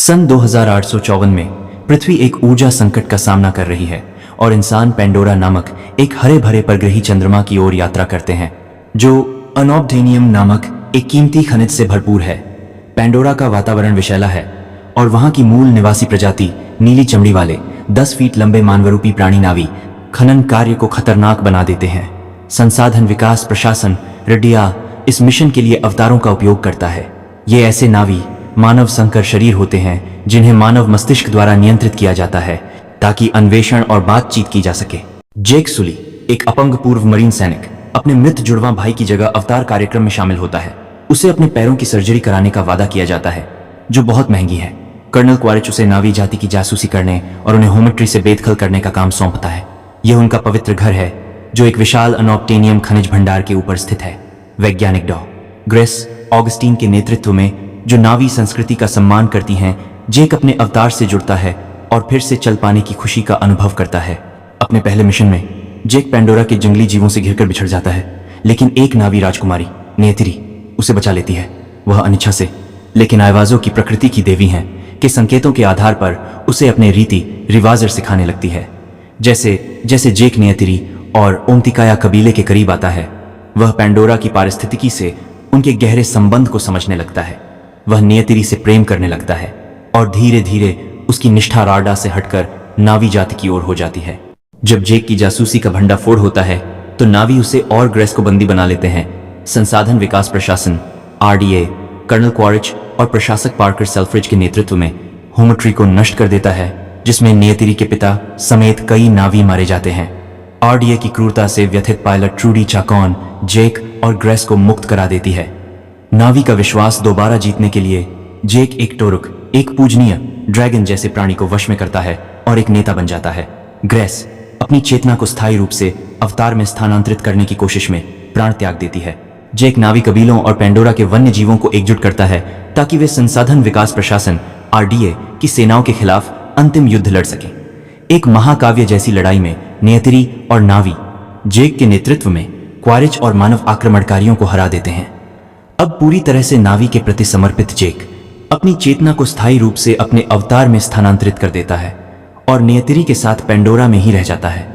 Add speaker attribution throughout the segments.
Speaker 1: सन 2854 में पृथ्वी एक ऊर्जा संकट का सामना कर रही है और इंसान पेंडोरा नामक एक हरे भरे परग्रही चंद्रमा की ओर यात्रा करते हैं जो अनोबडेनियम नामक एक कीमती खनिज से भरपूर है। पेंडोरा का वातावरण विषैला है और वहां की मूल निवासी प्रजाति नीली चमड़ी वाले 10 फीट लंबे मानवरूपी प्राणी नावी खनन कार्य को खतरनाक बना देते हैं। संसाधन विकास प्रशासन रिडिया इस मिशन के लिए अवतारों का उपयोग करता है। ये ऐसे नावी मानव संकर शरीर होते हैं जिन्हें मानव मस्तिष्क द्वारा नियंत्रित किया जाता है ताकि अन्वेषण और बातचीत की जा सके। जेक सुली, एक अपंग पूर्व मरीन सैनिक, अपने मृत जुड़वां भाई की जगह अवतार कार्यक्रम में शामिल होता है। उसे अपने पैरों की सर्जरी कराने का वादा किया जाता है जो बहुत महंगी है। कर्नल क्वारिच उसे नावी जाति की जासूसी करने और उन्हें होमेट्री से बेदखल करने का काम सौंपता है। यह उनका पवित्र घर है जो एक विशाल अनोबटेनियम खनिज भंडार के ऊपर स्थित है। वैज्ञानिक डॉ ग्रेस ऑगस्टीन के नेतृत्व में जो नावी संस्कृति का सम्मान करती हैं, जेक अपने अवतार से जुड़ता है और फिर से चल पाने की खुशी का अनुभव करता है। अपने पहले मिशन में जेक पेंडोरा के जंगली जीवों से घिरकर बिछड़ जाता है, लेकिन एक नावी राजकुमारी नेतरी उसे बचा लेती है। वह अनिच्छा से, लेकिन आवाजों की प्रकृति की देवी हैं के संकेतों के आधार पर उसे अपने रीति रिवाज सिखाने लगती है। जैसे जैसे जेक नेतरी और ओमतिकाया कबीले के करीब आता है, वह पेंडोरा की पारिस्थितिकी से उनके गहरे संबंध को समझने लगता है। वह नियतिरी से प्रेम करने लगता है और धीरे धीरे उसकी निष्ठा राडा से हटकर नावी जाति की ओर हो जाती है। जब जेक की जासूसी का भंडाफोड़ होता है तो नावी उसे और ग्रेस को बंदी बना लेते हैं। संसाधन विकास प्रशासन RDA कर्नल क्वारिच और प्रशासक पार्कर सेल्फ्रिज के नेतृत्व में होमेट्री को नष्ट कर देता है, जिसमें नियतिरी के पिता समेत कई नावी मारे जाते हैं। RDA की क्रूरता से व्यथित पायलट ट्रूडी चाकॉन जेक और ग्रेस को मुक्त करा देती है। नावी का विश्वास दोबारा जीतने के लिए जेक एक टोरुक, एक पूजनीय ड्रैगन जैसे प्राणी को वश में करता है और एक नेता बन जाता है। ग्रेस अपनी चेतना को स्थायी रूप से अवतार में स्थानांतरित करने की कोशिश में प्राण त्याग देती है। जेक नावी कबीलों और पेंडोरा के वन्य जीवों को एकजुट करता है ताकि वे संसाधन विकास प्रशासन RDA की सेनाओं के खिलाफ अंतिम युद्ध लड़ सकें। एक महाकाव्य जैसी लड़ाई में नियतिरी और नावी जेक के नेतृत्व में क्वारिच और मानव आक्रमणकारियों को हरा देते हैं। अब पूरी तरह से नावी के प्रति समर्पित जेक अपनी चेतना को स्थायी रूप से अपने अवतार में स्थानांतरित कर देता है और नियतिरी के साथ पेंडोरा में ही रह जाता है।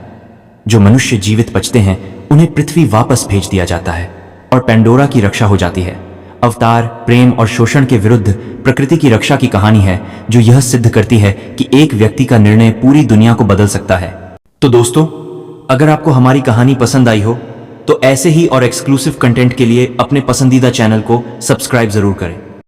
Speaker 1: जो मनुष्य जीवित बचते हैं उन्हें पृथ्वी वापस भेज दिया जाता है और पेंडोरा की रक्षा हो जाती है। अवतार प्रेम और शोषण के विरुद्ध प्रकृति की रक्षा की कहानी है जो यह सिद्ध करती है कि एक व्यक्ति का निर्णय पूरी दुनिया को बदल सकता है। तो दोस्तों, अगर आपको हमारी कहानी पसंद आई हो तो ऐसे ही और एक्सक्लूसिव कंटेंट के लिए अपने पसंदीदा चैनल को सब्सक्राइब जरूर करें।